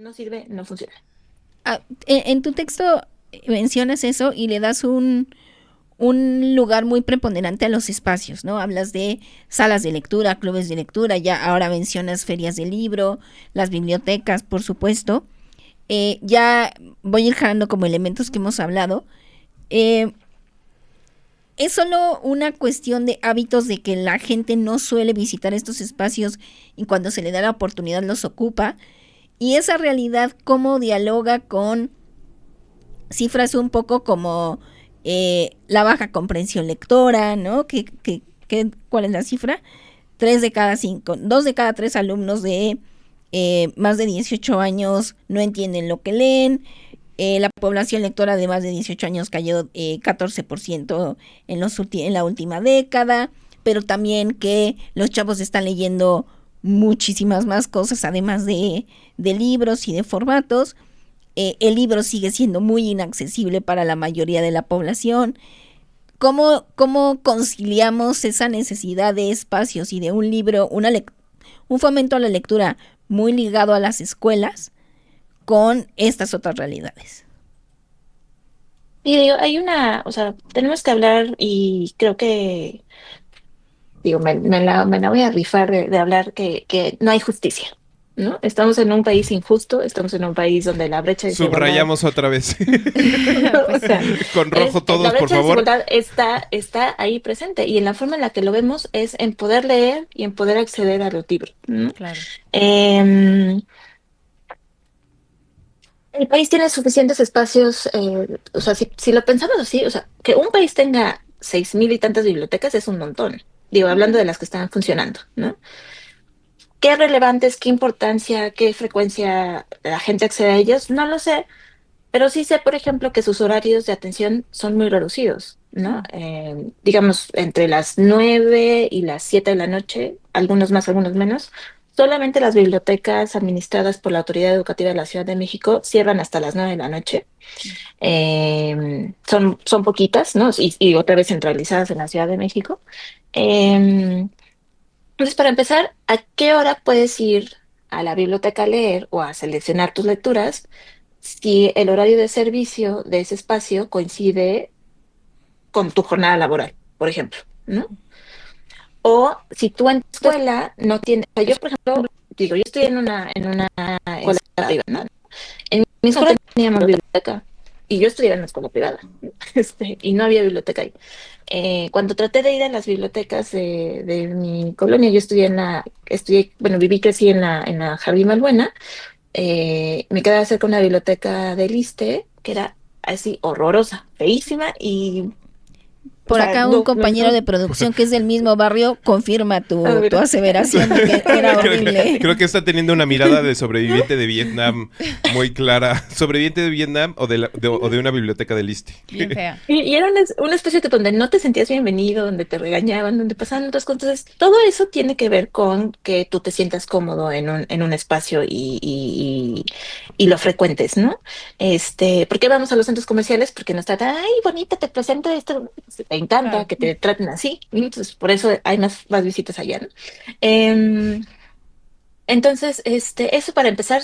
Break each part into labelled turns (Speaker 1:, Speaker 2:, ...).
Speaker 1: no sirve, no funciona.
Speaker 2: En tu texto mencionas eso y le das un lugar muy preponderante a los espacios, ¿no? Hablas de salas de lectura, clubes de lectura, ya ahora mencionas ferias de libro, las bibliotecas, por supuesto. Ya voy a ir jalando como elementos que hemos hablado. Eh, es solo una cuestión de hábitos de que la gente no suele visitar estos espacios y cuando se le da la oportunidad los ocupa. Y esa realidad, cómo dialoga con cifras un poco como la baja comprensión lectora, ¿no? ¿Cuál es la cifra? 3 de cada 5, 2 de cada 3 alumnos de más de 18 años no entienden lo que leen. La población lectora de más de 18 años cayó 14% en la última década, pero también que los chavos están leyendo muchísimas más cosas, además de libros y de formatos. El libro sigue siendo muy inaccesible para la mayoría de la población. ¿Cómo conciliamos esa necesidad de espacios y de un libro, un fomento a la lectura muy ligado a las escuelas con estas otras realidades?
Speaker 1: Y digo, o sea, tenemos que hablar y creo que, digo, me la voy a rifar de hablar que no hay justicia, ¿no? Estamos en un país injusto, estamos en un país donde la brecha de desigualdad,
Speaker 3: Subrayamos otra vez.
Speaker 1: o
Speaker 2: Pues
Speaker 1: sea,
Speaker 2: sí.
Speaker 3: Con rojo
Speaker 1: la
Speaker 3: todos, por
Speaker 1: brecha de
Speaker 3: favor.
Speaker 1: desigualdad está ahí presente y en la forma en la que lo vemos es en poder leer y en poder acceder a los libros, ¿no?
Speaker 2: Claro.
Speaker 1: Em, el país tiene suficientes espacios, o sea, si lo pensamos así, o sea, que un país tenga 6.000 y tantas bibliotecas es un montón. Digo, hablando de las que están funcionando, ¿no? ¿Qué relevantes, qué importancia, qué frecuencia la gente accede a ellos? No lo sé, pero sí sé, por ejemplo, que sus horarios de atención son muy reducidos, ¿no? Digamos, entre las 9 y las 7 de la noche, algunos más, algunos menos. Solamente las bibliotecas administradas por la Autoridad Educativa de la Ciudad de México cierran hasta las 9 de la noche. Son poquitas, ¿no? Y otra vez centralizadas en la Ciudad de México. Eh, entonces, para empezar, ¿a qué hora puedes ir a la biblioteca a leer o a seleccionar tus lecturas si el horario de servicio de ese espacio coincide con tu jornada laboral, por ejemplo, ¿no? O si tú en tu escuela no tienes, o sea, yo, por ejemplo, digo, yo estoy en una escuela privada, ¿no? En mi escuela teníamos biblioteca y yo estudiaba en una escuela privada, y no había biblioteca ahí. Cuando traté de ir a las bibliotecas de mi colonia, yo bueno, viví, crecí en la Jardín Balbuena, me quedaba cerca de una biblioteca del ISSSTE que era así horrorosa, feísima y, o
Speaker 2: Por
Speaker 1: sea,
Speaker 2: acá un
Speaker 1: no, no,
Speaker 2: compañero
Speaker 1: no,
Speaker 2: de producción que es del mismo barrio confirma
Speaker 1: ah,
Speaker 2: tu
Speaker 1: mira.
Speaker 2: aseveración de que era horrible.
Speaker 3: Creo que está teniendo una mirada de sobreviviente de Vietnam muy clara. ¿Sobreviviente de Vietnam o de una biblioteca del Liste?
Speaker 2: Bien fea.
Speaker 1: Y era una especie de donde no te sentías bienvenido, donde te regañaban, donde pasaban otras cosas. Entonces, todo eso tiene que ver con que tú te sientas cómodo en un espacio y lo frecuentes, ¿no? ¿Por qué vamos a los centros comerciales? Porque nos tratan, ay, bonita, te presento esto, te encanta
Speaker 2: Claro.
Speaker 1: que te traten así, ¿no? Entonces, por eso hay más visitas allá, ¿no? Em, entonces, eso para empezar,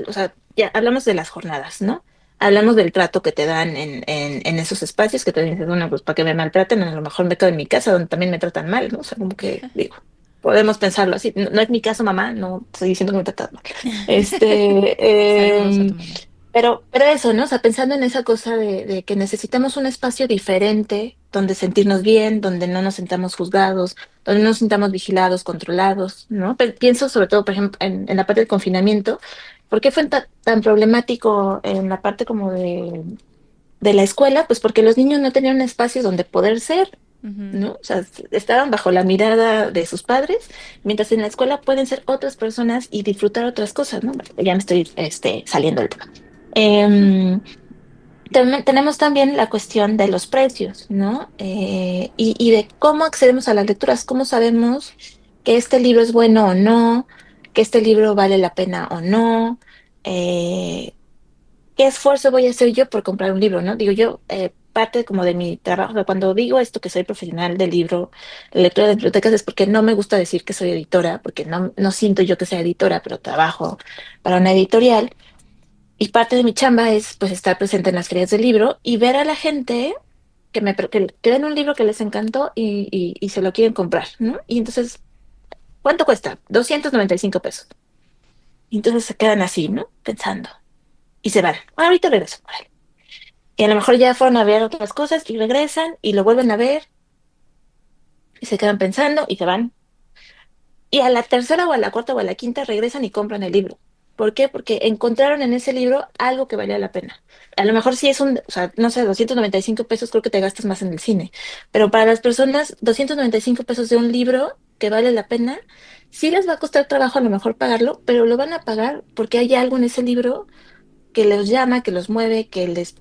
Speaker 1: o sea, ya hablamos de las jornadas, ¿no? Hablamos del trato que te dan en esos espacios, que te dicen, bueno, pues para que me maltraten, a lo mejor me quedo en mi casa donde también me tratan mal, ¿no? O sea, como que digo, podemos pensarlo así. No, no es mi caso, mamá, no estoy diciendo que me tratan mal.
Speaker 2: Saludos a tu mamá.
Speaker 1: Pero eso, ¿no? O sea, pensando en esa cosa de que necesitamos un espacio diferente, donde sentirnos bien, donde no nos sintamos juzgados, donde no nos sintamos vigilados, controlados, ¿no? Pero pienso sobre todo, por ejemplo, en la parte del confinamiento. ¿Por qué fue tan problemático en la parte como de la escuela? Pues porque los niños no tenían un espacio donde poder ser,
Speaker 2: Ujú.
Speaker 1: ¿no? O sea, estaban bajo la mirada de sus padres, mientras en la escuela pueden ser otras personas y disfrutar otras cosas, ¿no? Bueno, ya me estoy saliendo del tema. Em, tenemos también la cuestión de los precios, ¿no? Y de cómo accedemos a las lecturas, cómo sabemos que este libro es bueno o no, que este libro vale la pena o no, eh, qué esfuerzo voy a hacer yo por comprar un libro, ¿no? Digo yo, parte como de mi trabajo. O sea, cuando digo esto que soy profesional del libro, de lectura de bibliotecas, es porque no me gusta decir que soy editora, porque no siento yo que sea editora, pero trabajo para una editorial. Y parte de mi chamba es pues estar presente en las ferias del libro y ver a la gente que ven un libro que les encantó y se lo quieren comprar, ¿no? Y entonces, ¿cuánto cuesta? 295 pesos. Y entonces se quedan así, ¿no? Pensando. Y se van. Ahorita regreso. Órale. Y a lo mejor ya fueron a ver otras cosas y regresan y lo vuelven a ver y se quedan pensando y se van. Y a la tercera o a la cuarta o a la quinta regresan y compran el libro. ¿Por qué? Porque encontraron en ese libro algo que valía la pena. A lo mejor sí es o sea, no sé, 295 pesos creo que te gastas más en el cine. Pero para las personas, 295 pesos de un libro que vale la pena, sí les va a costar trabajo a lo mejor pagarlo, pero lo van a pagar porque hay algo en ese libro que los llama, que los mueve, que les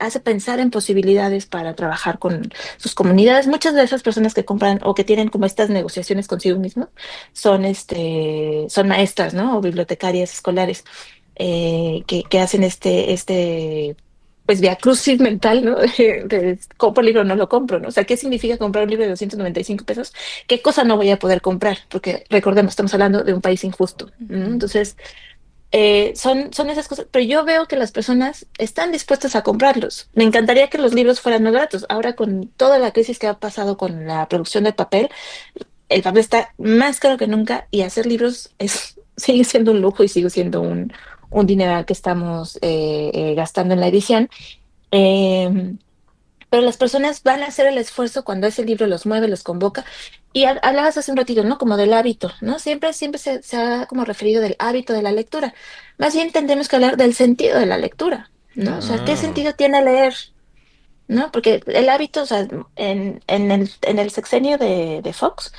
Speaker 1: hace pensar en posibilidades para trabajar con sus comunidades. Muchas de esas personas que compran o que tienen como estas negociaciones consigo mismos son maestras, ¿no? O bibliotecarias escolares que hacen pues viacrucis mental, ¿no? Compro el libro o no lo compro, ¿no? O sea, ¿qué significa comprar un libro de 295 pesos? ¿Qué cosa no voy a poder comprar? Porque recordemos, estamos hablando de un país injusto, ¿no? Entonces, son esas cosas, pero yo veo que las personas están dispuestas a comprarlos. Me encantaría que los libros fueran más baratos. Ahora con toda la crisis que ha pasado con la producción del papel, el papel está más caro que nunca y hacer libros sigue siendo un lujo y sigue siendo un dinero que estamos gastando en la edición. Eh, pero las personas van a hacer el esfuerzo cuando ese libro los mueve, los convoca. Y hablabas hace un ratito, ¿no? Como del hábito, ¿no? Siempre se ha como referido del hábito de la lectura. Más bien tendremos que hablar del sentido de la lectura, ¿no? O sea, ¿qué
Speaker 3: Ah,
Speaker 1: sentido tiene leer? ¿No? Porque el hábito, o sea, en el sexenio de Fox,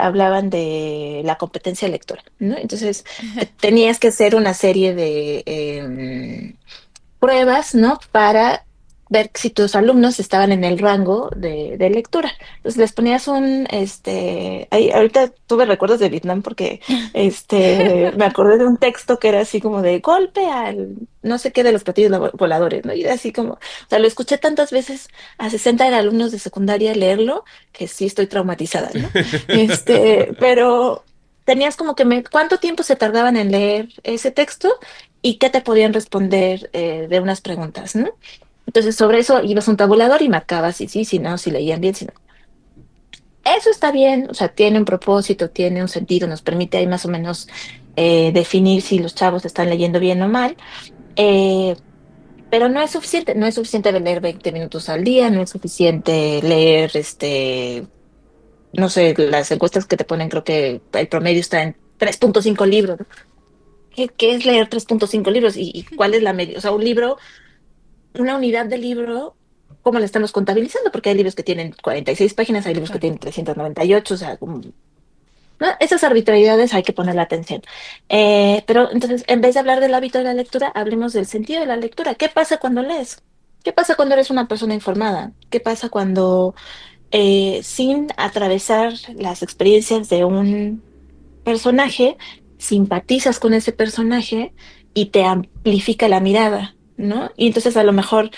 Speaker 1: hablaban de la competencia lectora, ¿no? Entonces, tenías que hacer una serie de pruebas, ¿no? Para ver si tus alumnos estaban en el rango de lectura. Entonces les ponías ahorita tuve recuerdos de Vietnam porque me acordé de un texto que era así como de golpe al no sé qué de los platillos voladores, ¿no? Y era así como, o sea, lo escuché tantas veces a 60 alumnos de secundaria leerlo que sí estoy traumatizada, ¿no? Pero tenías como que ¿cuánto tiempo se tardaban en leer ese texto? Y qué te podían responder de unas preguntas, ¿no? Entonces, sobre eso ibas a un tabulador y marcabas si sí, si no, si leían bien, si no. Eso está bien, o sea, tiene un propósito, tiene un sentido, nos permite ahí más o menos definir si los chavos están leyendo bien o mal, eh, pero no es suficiente leer 20 minutos al día, no es suficiente leer, no sé, las encuestas que te ponen, creo que el promedio está en 3.5 libros, ¿no? ¿Qué es leer 3.5 libros y cuál es la media? O sea, un libro, una unidad de libro, ¿cómo la estamos contabilizando? Porque hay libros que tienen 46 páginas, hay libros que
Speaker 2: Claro.
Speaker 1: tienen 398, o sea, ¿no? Esas arbitrariedades hay que ponerle atención. Pero entonces, en vez de hablar del hábito de la lectura, hablemos del sentido de la lectura. ¿Qué pasa cuando lees? ¿Qué pasa cuando eres una persona informada? ¿Qué pasa cuando, sin atravesar las experiencias de un personaje, simpatizas con ese personaje y te amplifica la mirada, ¿no? Y entonces a lo mejor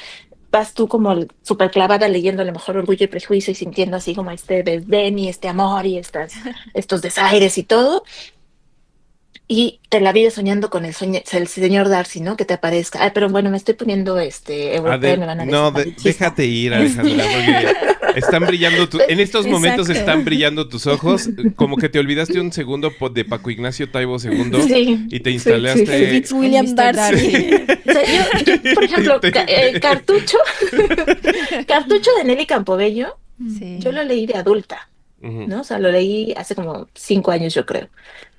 Speaker 1: vas tú como súper clavada leyendo a lo mejor Orgullo y Prejuicio y sintiendo así como este desdén y este amor y estos desaires y todo, y te la vives soñando con el señor Darcy, ¿no? Que te aparezca. Ay, pero bueno, me estoy poniendo europea y me van a decir
Speaker 3: No,
Speaker 1: malinchista.
Speaker 3: déjate ir, Alejandra, porque están brillando en estos momentos
Speaker 2: Exacto.
Speaker 3: están brillando tus ojos, como que te olvidaste un segundo de Paco Ignacio Taibo II
Speaker 1: Sí,
Speaker 3: y te
Speaker 1: sí, sí,
Speaker 2: El
Speaker 1: sí.
Speaker 3: instalaste.
Speaker 2: Fitzwilliam
Speaker 4: Mr.
Speaker 2: Darcy.
Speaker 4: Darcy.
Speaker 1: O sea, por
Speaker 3: y
Speaker 1: ejemplo,
Speaker 3: te-
Speaker 1: Cartucho, Cartucho de Nelly Campobello, yo
Speaker 4: Sí.
Speaker 1: lo leí de adulta,
Speaker 3: Ujú.
Speaker 1: ¿no? O sea, lo leí hace como 5 años, yo creo,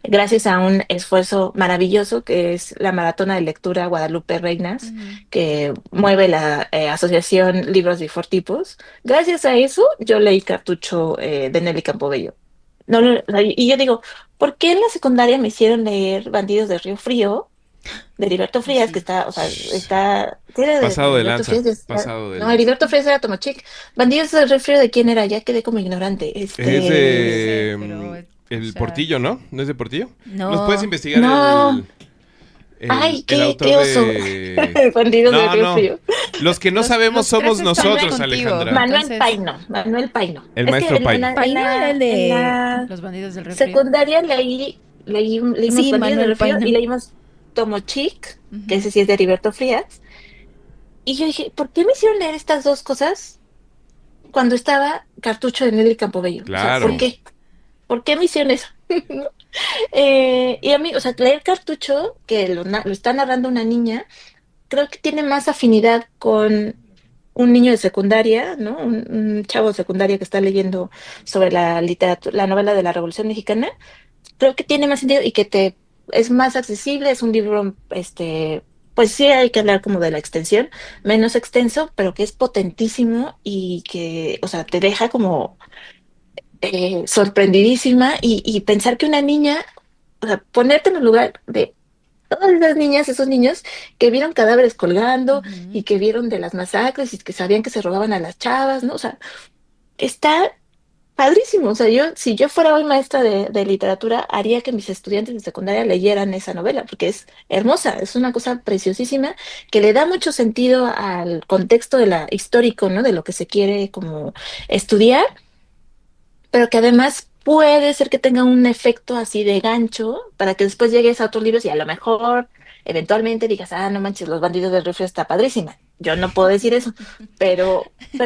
Speaker 1: gracias a un esfuerzo maravilloso que es la Maratona de Lectura Guadalupe Reinas,
Speaker 4: Ujú.
Speaker 1: que mueve la Asociación Libros Before Tipos. Gracias a eso, yo leí Cartucho de Nelly Campobello. No, o sea, y yo digo, ¿por qué en la secundaria me hicieron leer Bandidos de Río Frío? De Heriberto Frías, que
Speaker 4: Sí.
Speaker 1: está, o sea, tiene de
Speaker 3: Pasado de
Speaker 1: Heriberto Frías,
Speaker 3: lanza, pasado de
Speaker 1: no,
Speaker 3: lanza.
Speaker 1: Heriberto Frías era Tomochic. Bandidos del Río Frío, ¿de quién era? Ya quedé como ignorante.
Speaker 3: Es
Speaker 4: No sé,
Speaker 3: de
Speaker 4: pero, o
Speaker 3: el
Speaker 4: sea,
Speaker 3: Portillo, ¿no? ¿No es de Portillo? ¿Nos puedes
Speaker 2: No.
Speaker 3: investigar
Speaker 1: No,
Speaker 3: el,
Speaker 1: ay,
Speaker 3: el
Speaker 1: qué,
Speaker 3: autor
Speaker 1: qué oso.
Speaker 3: de...
Speaker 1: Bandidos del
Speaker 3: No,
Speaker 1: Río
Speaker 3: no.
Speaker 1: Frío.
Speaker 3: Los que no sabemos
Speaker 4: Los tres
Speaker 3: somos
Speaker 4: estamos
Speaker 3: nosotros,
Speaker 4: contigo.
Speaker 3: Alejandra.
Speaker 4: Entonces,
Speaker 1: Manuel Paino.
Speaker 3: El
Speaker 1: Es que
Speaker 3: maestro Paino.
Speaker 2: Paino era el
Speaker 1: en
Speaker 2: de...
Speaker 1: la
Speaker 4: los bandidos del río Frío.
Speaker 1: secundaria leímos
Speaker 2: Sí,
Speaker 1: Bandidos del
Speaker 2: Manuel
Speaker 1: Río y
Speaker 2: Paino.
Speaker 1: leímos Tomo Chic, que
Speaker 4: Ujú.
Speaker 1: ese sí es de Heriberto Frías. Y yo dije, ¿por qué me hicieron leer estas dos cosas cuando estaba Cartucho de Nelly Campobello? O sea, ¿por
Speaker 3: Claro.
Speaker 4: Sí.
Speaker 1: qué? ¿Por qué me hicieron eso? Y a mí, o sea, leer Cartucho, que lo está narrando una niña, creo que tiene más afinidad con un niño de secundaria, ¿no? Un chavo de secundaria que está leyendo sobre la literatura, la novela de la Revolución Mexicana. Creo que tiene más sentido y que te es más accesible, es un libro, pues sí hay que hablar como de la extensión, menos extenso, pero que es potentísimo y que, o sea, te deja como sorprendidísima y pensar que una niña, o sea, ponerte en el lugar de todas esas niñas, esos niños que vieron cadáveres colgando
Speaker 4: Ujú.
Speaker 1: y que vieron de las masacres y que sabían que se robaban a las chavas, ¿no? O sea, está padrísimo. O sea, si yo fuera hoy maestra de literatura, haría que mis estudiantes de secundaria leyeran esa novela, porque es hermosa, es una cosa preciosísima que le da mucho sentido al contexto de la histórico, ¿no? De lo que se quiere como estudiar, pero que además puede ser que tenga un efecto así de gancho para que después llegues a otros libros y a lo mejor eventualmente digas, ah, no manches, Los Bandidos del Rifle está padrísima. Yo no puedo decir eso, pero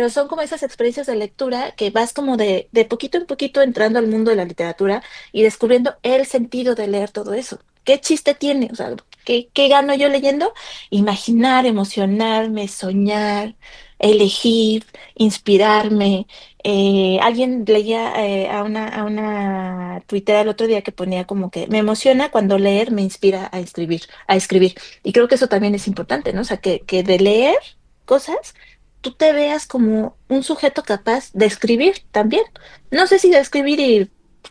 Speaker 1: son como esas experiencias de lectura que vas como de poquito en poquito entrando al mundo de la literatura y descubriendo el sentido de leer todo eso. ¿Qué chiste tiene? O sea, ¿qué gano yo leyendo? Imaginar, emocionarme, soñar, elegir, inspirarme. Alguien leía a una tuitera el otro día que ponía como que me emociona cuando leer me inspira a escribir, a escribir. Y creo que eso también es importante, ¿no? O sea, que de leer cosas, tú te veas como un sujeto capaz de escribir también. No sé si de escribir y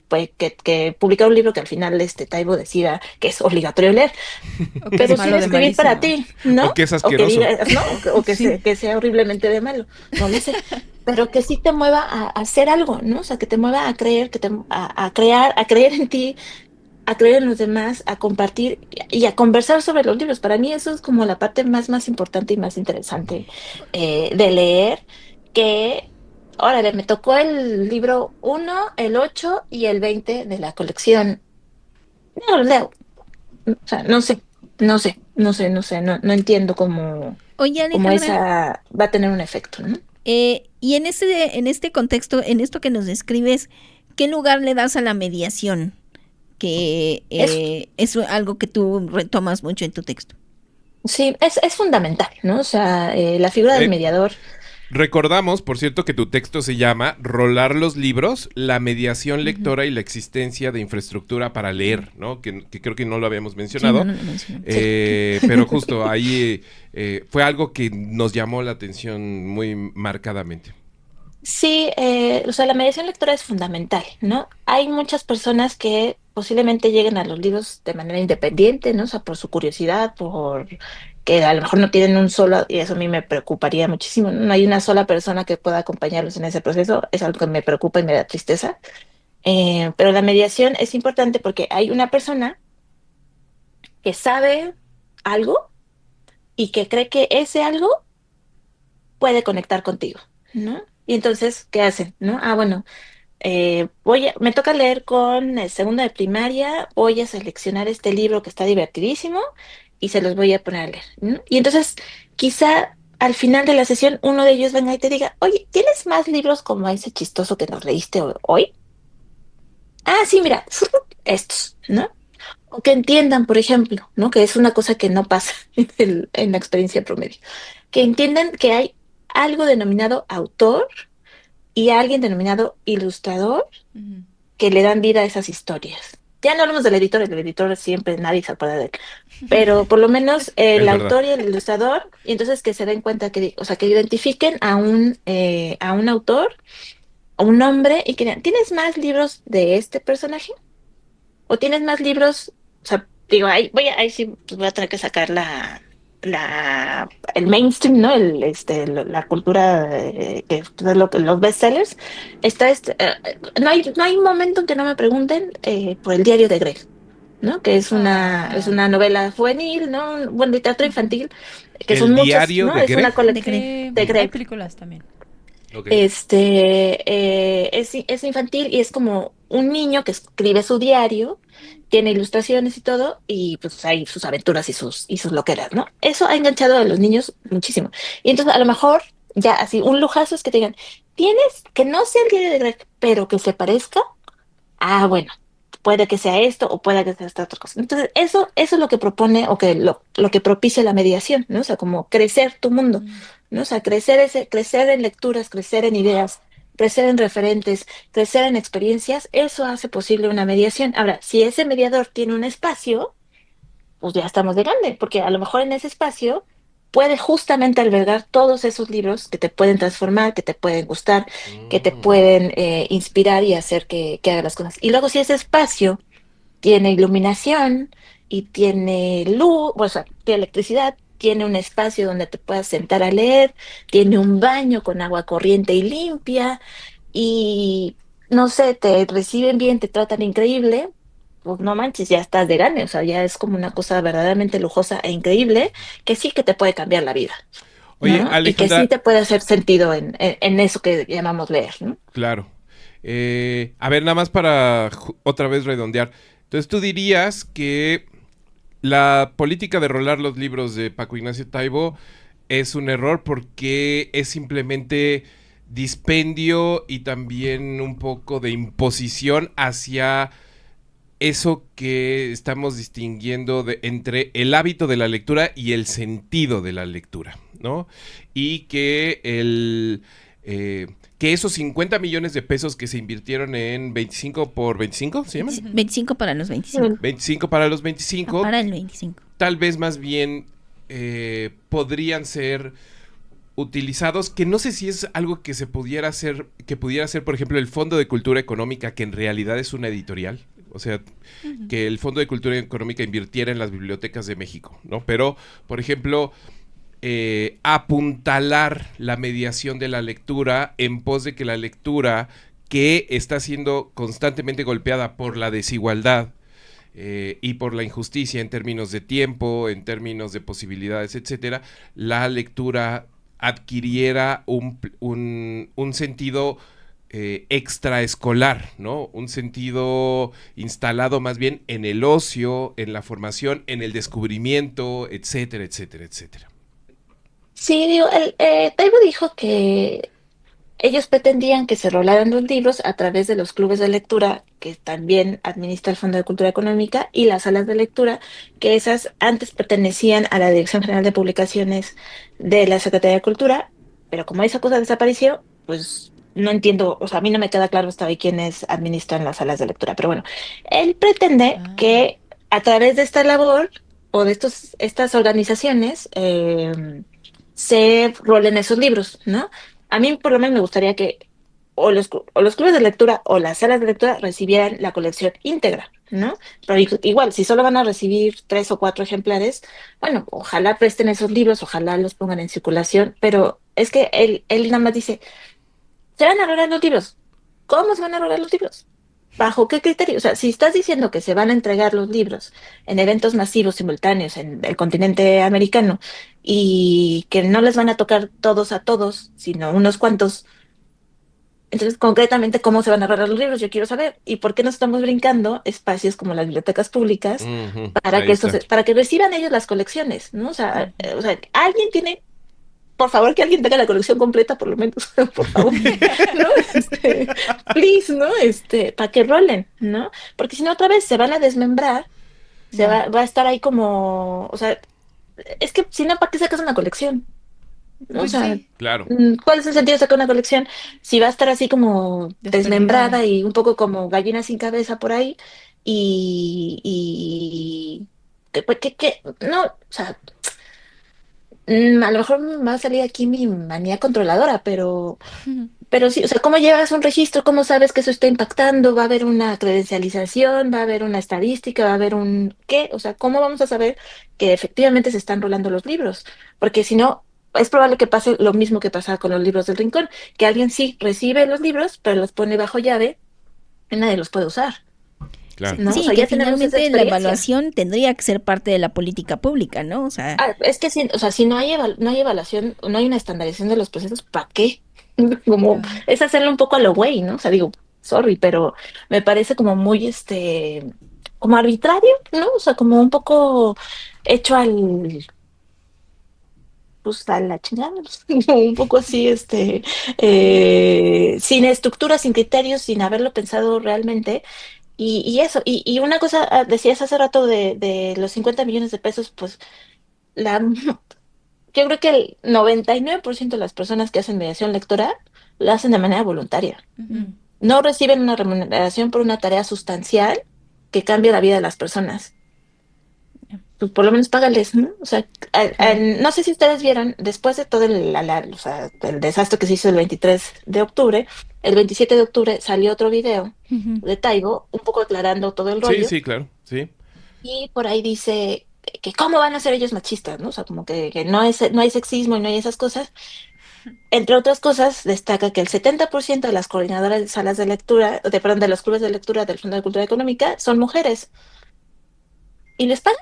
Speaker 1: pues, que publicar un libro que al final Taibo decida que es obligatorio leer,
Speaker 4: O que es
Speaker 1: pero sí
Speaker 4: malo
Speaker 1: de
Speaker 4: de
Speaker 1: escribir para
Speaker 4: malísimo.
Speaker 1: ti, ¿no?
Speaker 3: O que es
Speaker 1: O que
Speaker 3: asqueroso.
Speaker 1: digas, ¿no?
Speaker 4: Sí.
Speaker 1: Que sea horriblemente de malo, no lo sé, pero que sí te mueva a hacer algo, ¿no? O sea, que te mueva a creer, a crear, a creer en ti, a creer en los demás, a compartir y a conversar sobre los libros. Para mí eso es como la parte más importante y más interesante de leer, que, órale, me tocó el libro uno, el 8 y el 20 de la colección. No lo leo. O sea, no entiendo
Speaker 2: Oye,
Speaker 1: cómo
Speaker 2: Alejandra,
Speaker 1: esa va a tener un efecto, ¿no?
Speaker 2: y en este contexto, en esto que nos describes, ¿qué lugar le das a la mediación? Que
Speaker 1: Es,
Speaker 2: es algo que tú retomas mucho en tu texto.
Speaker 1: sí, es fundamental, ¿no? O sea, la figura del
Speaker 3: Eh,
Speaker 1: mediador.
Speaker 3: Recordamos, por cierto, que tu texto se llama Rolar los libros, la mediación
Speaker 2: Ujú.
Speaker 3: lectora y la existencia de infraestructura para leer, ¿no? Que creo que no lo habíamos
Speaker 2: Sí, no,
Speaker 3: mencionado,
Speaker 2: no lo mencioné.
Speaker 1: Sí.
Speaker 3: pero justo ahí fue algo que nos llamó la atención muy marcadamente.
Speaker 1: Sí, o sea, la mediación lectora es fundamental, ¿no? Hay muchas personas que posiblemente lleguen a los libros de manera independiente, ¿no? O sea, por su curiosidad, por que a lo mejor no tienen un solo, y eso a mí me preocuparía muchísimo, no hay una sola persona que pueda acompañarlos en ese proceso, es algo que me preocupa y me da tristeza. Pero la mediación es importante porque hay una persona que sabe algo y que cree que ese algo puede conectar contigo, ¿no? Y entonces, ¿qué hacen? ¿No? Ah, bueno, me toca leer con el segundo de primaria, voy a seleccionar este libro que está divertidísimo y se los voy a poner a leer, ¿no? Y entonces, quizá al final de la sesión, uno de ellos venga y te diga, oye, ¿tienes más libros como ese chistoso que nos leíste hoy? Ah, sí, mira, estos, ¿no? O que entiendan, por ejemplo, ¿no? Que es una cosa que no pasa en la experiencia promedio. Que entiendan que hay algo denominado autor y alguien denominado ilustrador
Speaker 4: Ujú.
Speaker 1: que le dan vida a esas historias. Ya no hablamos del editor, el editor siempre nadie se acuerda de él, pero por lo menos
Speaker 3: Es
Speaker 1: el
Speaker 3: verdad.
Speaker 1: autor y el ilustrador, y entonces que se den cuenta que, o sea, que identifiquen a un autor, a un hombre y que digan, ¿tienes más libros de este personaje? ¿O tienes más libros? O sea, digo, ahí sí pues voy a tener que sacar el mainstream, ¿no? La cultura, que es los bestsellers. No hay momento en que no me pregunten por el diario de Greg. ¿no? Que es
Speaker 4: Ah,
Speaker 1: una novela juvenil, ¿no? Bueno, literatura
Speaker 2: Ujú.
Speaker 1: infantil, que son
Speaker 3: El
Speaker 1: muchas,
Speaker 3: diario
Speaker 1: ¿no?
Speaker 3: de
Speaker 1: Es una
Speaker 3: Greg.
Speaker 2: De
Speaker 1: colección
Speaker 2: Greg.
Speaker 1: de
Speaker 4: hay
Speaker 1: Greg.
Speaker 4: películas también.
Speaker 3: Ok.
Speaker 1: Es infantil y es como un niño que escribe su diario, tiene ilustraciones y todo, y pues hay sus aventuras y sus loqueras, ¿no? Eso ha enganchado a los niños muchísimo. Y entonces a lo mejor ya así, un lujazo es que te digan, tienes que no sea el diario de Greg, pero que se parezca. Ah, bueno, puede que sea esto o puede que sea esta otra cosa. Entonces, eso es lo que propone o que lo que propicia la mediación, ¿no? O sea, como crecer tu mundo,
Speaker 4: Mm.
Speaker 1: ¿no? O sea, crecer en lecturas, crecer en ideas, crecer en referentes, crecer en experiencias, eso hace posible una mediación. Ahora, si ese mediador tiene un espacio, pues ya estamos de grande, porque a lo mejor en ese espacio puede justamente albergar todos esos libros que te pueden transformar, que te pueden gustar, que te
Speaker 3: Mm.
Speaker 1: pueden inspirar y hacer que hagas las cosas. Y luego si ese espacio tiene iluminación y tiene luz, o sea, tiene electricidad, tiene un espacio donde te puedas sentar a leer, tiene un baño con agua corriente y limpia, y no sé, te reciben bien, te tratan increíble, pues no manches, ya estás de gane, o sea, ya es como una cosa verdaderamente lujosa e increíble que sí que te puede cambiar la vida,
Speaker 3: Oye,
Speaker 1: ¿no? Y que sí
Speaker 3: Alejandra,
Speaker 1: te puede hacer sentido en eso que llamamos leer, ¿no?
Speaker 3: claro. A ver, nada más para otra vez redondear. Entonces, tú dirías que la política de rolar los libros de Paco Ignacio Taibo es un error porque es simplemente dispendio y también un poco de imposición hacia eso que estamos distinguiendo entre el hábito de la lectura y el sentido de la lectura, ¿no? Y que que esos 50 millones de pesos que se invirtieron en 25 por 25, ¿se llaman?
Speaker 2: 25 para los 25.
Speaker 3: 25 para los
Speaker 2: Ah,
Speaker 3: 25,
Speaker 2: para el 25.
Speaker 3: tal vez más bien podrían ser utilizados, que no sé si es algo que se pudiera hacer, que pudiera ser, por ejemplo, el Fondo de Cultura Económica, que en realidad es una editorial, o sea,
Speaker 2: Ujú.
Speaker 3: que el Fondo de Cultura Económica invirtiera en las bibliotecas de México, ¿no? Pero, por ejemplo, apuntalar la mediación de la lectura en pos de que la lectura, que está siendo constantemente golpeada por la desigualdad, y por la injusticia en términos de tiempo, en términos de posibilidades, etcétera, la lectura adquiriera un sentido extraescolar, ¿no? Un sentido instalado más bien en el ocio, en la formación, en el descubrimiento, etcétera, etcétera, etcétera.
Speaker 1: Sí, digo, Taibo dijo que ellos pretendían que se rolaran los libros a través de los clubes de lectura que también administra el Fondo de Cultura Económica y las salas de lectura, que esas antes pertenecían a la Dirección General de Publicaciones de la Secretaría de Cultura, pero como esa cosa desapareció, pues no entiendo, o sea, a mí no me queda claro hasta hoy quiénes administran las salas de lectura, pero bueno, él pretende
Speaker 4: Ah,
Speaker 1: que a través de esta labor o de estas organizaciones se rolen esos libros, ¿no? A mí por lo menos me gustaría que o los clubes de lectura o las salas de lectura recibieran la colección íntegra, ¿no? Pero igual, si solo van a recibir 3 o 4 ejemplares, bueno, ojalá presten esos libros, ojalá los pongan en circulación, pero es que él nada más dice, se van a rolar los libros. ¿Cómo se van a rolar los libros? ¿Bajo qué criterio? O sea, si estás diciendo que se van a entregar los libros en eventos masivos simultáneos en el continente americano y que no les van a tocar todos a todos, sino unos cuantos, entonces concretamente cómo se van a rolar los libros, yo quiero saber. ¿Y por qué nos estamos brincando espacios como las bibliotecas públicas
Speaker 3: Ujú,
Speaker 1: para
Speaker 3: ahí
Speaker 1: que
Speaker 3: está.
Speaker 1: para que reciban ellos las colecciones, ¿no?
Speaker 4: ujú.
Speaker 1: O sea, alguien tiene por favor, que alguien tenga la colección completa, por lo menos, por favor, ¿no? Please, ¿no? Para que rolen, ¿no? Porque si no, otra vez se van a desmembrar,
Speaker 4: Ya,
Speaker 1: va a estar ahí como, o sea, es que si no, ¿para qué sacas una colección? ¿No? O
Speaker 4: pues
Speaker 1: sea,
Speaker 4: sí,
Speaker 3: Claro.
Speaker 1: ¿cuál es el sentido de sacar una colección si va a estar así como
Speaker 4: desperdigada.
Speaker 1: desmembrada y un poco como gallina sin cabeza por ahí? No, o sea, a lo mejor me va a salir aquí mi manía controladora, pero sí, o sea, ¿cómo llevas un registro? ¿Cómo sabes que eso está impactando? ¿Va a haber una credencialización? ¿Va a haber una estadística? ¿Va a haber un qué? O sea, ¿cómo vamos a saber que efectivamente se están rolando los libros? Porque si no, es probable que pase lo mismo que pasa con los libros del Rincón, que alguien sí recibe los libros, pero los pone bajo llave y nadie los puede usar.
Speaker 3: Claro.
Speaker 1: ¿no? O
Speaker 2: Sí,
Speaker 1: sea,
Speaker 2: que
Speaker 1: ya tenemos esa
Speaker 2: finalmente la
Speaker 1: experiencia.
Speaker 2: evaluación tendría que ser parte de la política pública, ¿no? O sea,
Speaker 1: Es que si, o sea, si no hay evaluación, no hay una estandarización de los procesos, ¿para qué? Como
Speaker 2: ajá,
Speaker 1: es hacerlo un poco a lo güey, ¿no? O sea, digo, sorry, pero me parece como muy, como arbitrario, ¿no? O sea, como un poco hecho pues a la chingada, un poco así, sin estructura, sin criterios, sin haberlo pensado realmente. Y eso, y una cosa, decías hace rato de los 50 millones de pesos, pues la yo creo que el 99% de las personas que hacen mediación lectora lo hacen de manera voluntaria.
Speaker 2: ujú,
Speaker 1: No reciben una remuneración por una tarea sustancial que cambia la vida de las personas. Pues por lo menos págales, ¿no? O sea,
Speaker 2: claro.
Speaker 1: no sé si ustedes vieron, después de todo o sea, el desastre que se hizo el 23 de octubre, el 27 de octubre salió otro video
Speaker 2: Ujú,
Speaker 1: de Taibo, un poco aclarando todo el
Speaker 3: Sí,
Speaker 1: rollo,
Speaker 3: sí, claro, sí.
Speaker 1: y por ahí dice que cómo van a ser ellos machistas, ¿no? O sea, como que no hay sexismo y no hay esas cosas. Entre otras cosas, destaca que el 70% de las coordinadoras de salas de lectura, perdón, de los clubes de lectura del Fondo de Cultura Económica son mujeres. ¿Y les pagan?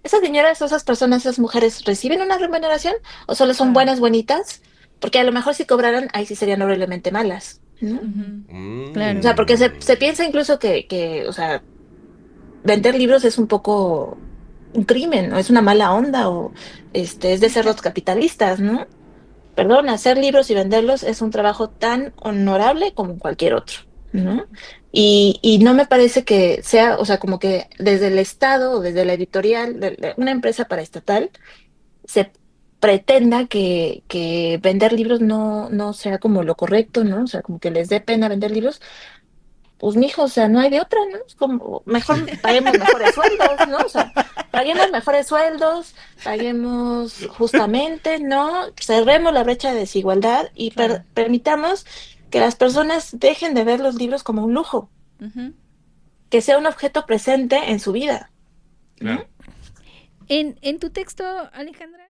Speaker 1: ¿Esas señoras o esas personas, esas mujeres, reciben una remuneración o solo son
Speaker 2: claro.
Speaker 1: buenas, bonitas? Porque a lo mejor si cobraran, ahí sí serían horriblemente malas, ¿no?
Speaker 2: Ujú,
Speaker 1: O
Speaker 2: claro.
Speaker 1: sea, porque se
Speaker 3: Mm.
Speaker 1: piensa incluso o sea, vender libros es un poco un crimen, o es una mala onda, o es de cerdos capitalistas, ¿no? Perdón, hacer libros y venderlos es un trabajo tan honorable como cualquier otro, ¿no? Y no me parece que sea, o sea, como que desde el Estado o desde la editorial de una empresa paraestatal se pretenda que vender libros no sea como lo correcto, ¿no? O sea, como que les dé pena vender libros, pues mijo, o sea, no hay de otra, ¿no? Es como, mejor paguemos mejores sueldos, ¿no? O sea, paguemos mejores sueldos, paguemos justamente, ¿no? Cerremos la brecha de desigualdad y
Speaker 2: Claro.
Speaker 1: permitamos que las personas dejen de ver los libros como un lujo,
Speaker 2: Ujú.
Speaker 1: que sea un objeto presente en su vida, ¿no?
Speaker 3: Claro.
Speaker 2: En tu texto, Alejandra,